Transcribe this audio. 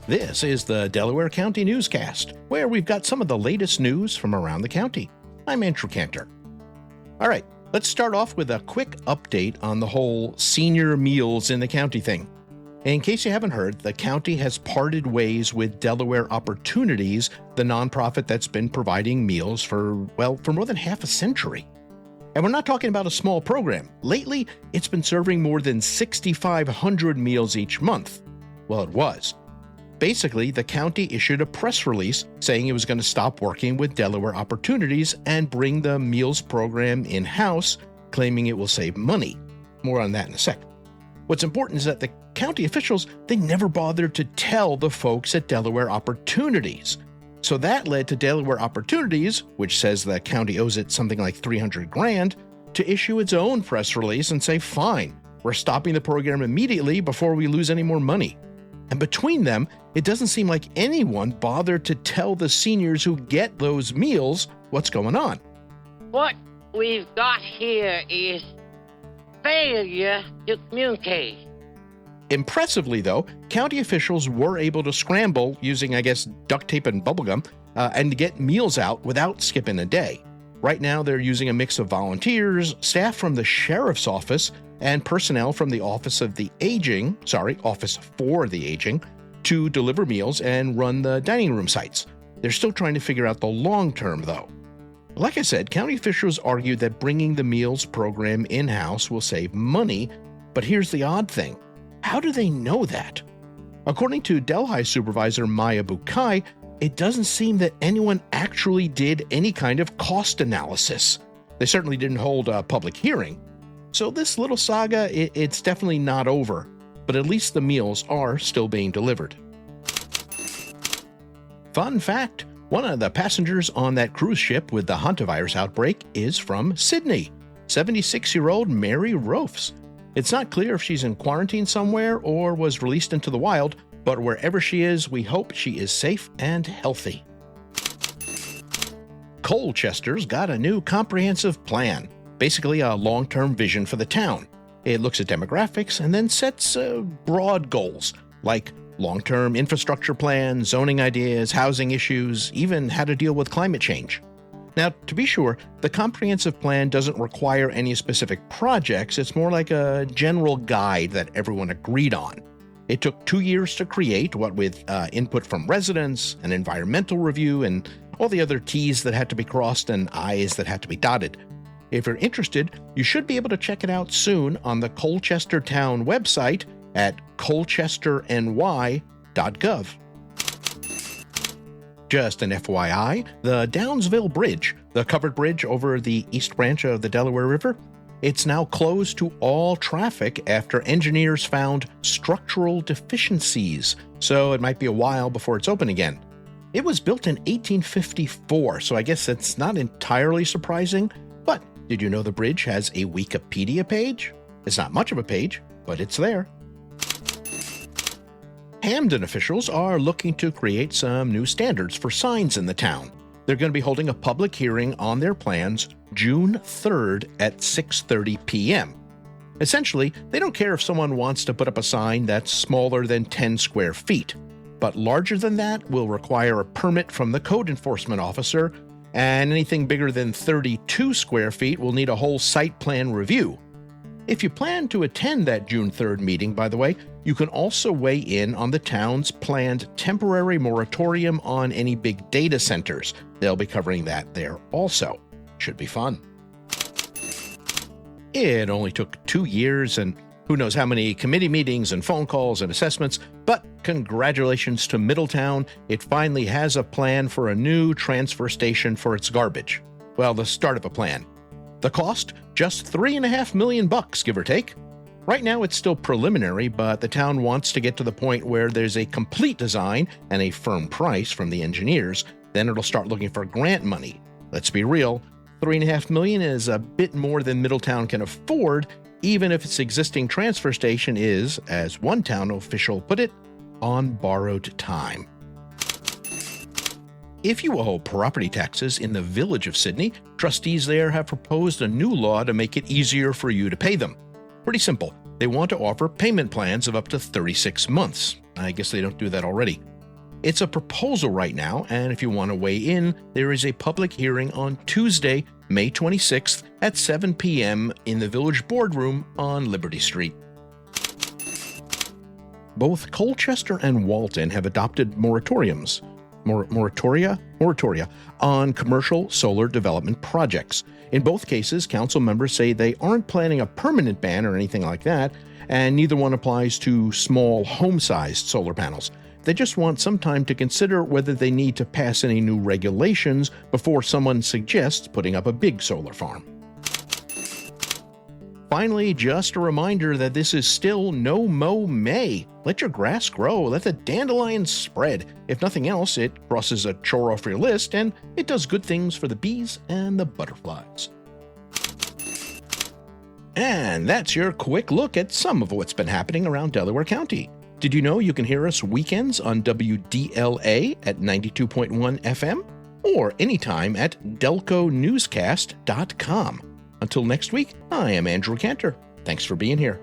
This is the Delaware County Newscast, where we've got some of the latest news from around the county. I'm Andrew Kantor. All right, let's start off with a quick update on the whole senior meals in the county thing. In case you haven't heard, the county has parted ways with Delaware Opportunities, the nonprofit that's been providing meals for more than half a century. And we're not talking about a small program. Lately, it's been serving more than 6,500 meals each month. Well, it was. Basically, the county issued a press release saying it was going to stop working with Delaware Opportunities and bring the meals program in-house, claiming it will save money. More on that in a sec. What's important is that the county officials, they never bothered to tell the folks at Delaware Opportunities. So that led to Delaware Opportunities, which says the county owes it something like $300,000, to issue its own press release and say, fine, we're stopping the program immediately before we lose any more money. And between them, it doesn't seem like anyone bothered to tell the seniors who get those meals what's going on. What we've got here is failure to communicate. Impressively, though, county officials were able to scramble using, duct tape and bubblegum and get meals out without skipping a day. Right now, they're using a mix of volunteers, staff from the sheriff's office, and personnel from the Office for the Aging, to deliver meals and run the dining room sites. They're still trying to figure out the long term, though. Like I said, county officials argued that bringing the meals program in-house will save money, but here's the odd thing. How do they know that? According to Delhi Supervisor Maya Bukai, it doesn't seem that anyone actually did any kind of cost analysis. They certainly didn't hold a public hearing. So this little saga, it's definitely not over, but at least the meals are still being delivered. Fun fact, one of the passengers on that cruise ship with the hantavirus outbreak is from Sidney, 76-year-old Mary Rofes. It's not clear if she's in quarantine somewhere or was released into the wild, but wherever she is, we hope she is safe and healthy. Colchester's got a new comprehensive plan. Basically a long-term vision for the town. It looks at demographics and then sets broad goals, like long-term infrastructure plans, zoning ideas, housing issues, even how to deal with climate change. Now, to be sure, the comprehensive plan doesn't require any specific projects. It's more like a general guide that everyone agreed on. It took 2 years to create, what with input from residents, an environmental review, and all the other T's that had to be crossed and I's that had to be dotted. If you're interested, you should be able to check it out soon on the Colchester Town website at colchesterny.gov. Just an FYI, the Downsville Bridge, the covered bridge over the east branch of the Delaware River, it's now closed to all traffic after engineers found structural deficiencies, so it might be a while before it's open again. It was built in 1854, so I guess that's not entirely surprising, but did you know the bridge has a Wikipedia page? It's not much of a page, but it's there. Hamden officials are looking to create some new standards for signs in the town. They're going to be holding a public hearing on their plans June 3rd at 6:30 p.m. Essentially, they don't care if someone wants to put up a sign that's smaller than 10 square feet, but larger than that will require a permit from the code enforcement officer, and anything bigger than 32 square feet will need a whole site plan review. If you plan to attend that June 3rd meeting, by the way, you can also weigh in on the town's planned temporary moratorium on any big data centers. They'll be covering that there also. Should be fun. It only took 2 years and who knows how many committee meetings and phone calls and assessments, but congratulations to Middletown. It finally has a plan for a new transfer station for its garbage. Well, the start of a plan. The cost? Just $3.5 million, give or take. Right now it's still preliminary, but the town wants to get to the point where there's a complete design and a firm price from the engineers. Then it'll start looking for grant money. Let's be real, $3.5 million is a bit more than Middletown can afford, even if its existing transfer station is, as one town official put it, on borrowed time. If you owe property taxes in the village of Sidney, trustees there have proposed a new law to make it easier for you to pay them. Pretty simple. They want to offer payment plans of up to 36 months. I guess they don't do that already. It's a proposal right now, and if you want to weigh in, there is a public hearing on Tuesday, May 26th at 7 p.m. in the Village Boardroom on Liberty Street. Both Colchester and Walton have adopted moritoria on commercial solar development projects. In both cases, council members say they aren't planning a permanent ban or anything like that, and neither one applies to small home-sized solar panels. They just want some time to consider whether they need to pass any new regulations before someone suggests putting up a big solar farm. Finally, just a reminder that this is still No Mow May. Let your grass grow, let the dandelions spread. If nothing else, it crosses a chore off your list, and it does good things for the bees and the butterflies. And that's your quick look at some of what's been happening around Delaware County. Did you know you can hear us weekends on WDLA at 92.1 FM or anytime at delconewscast.com? Until next week, I am Andrew Kantor. Thanks for being here.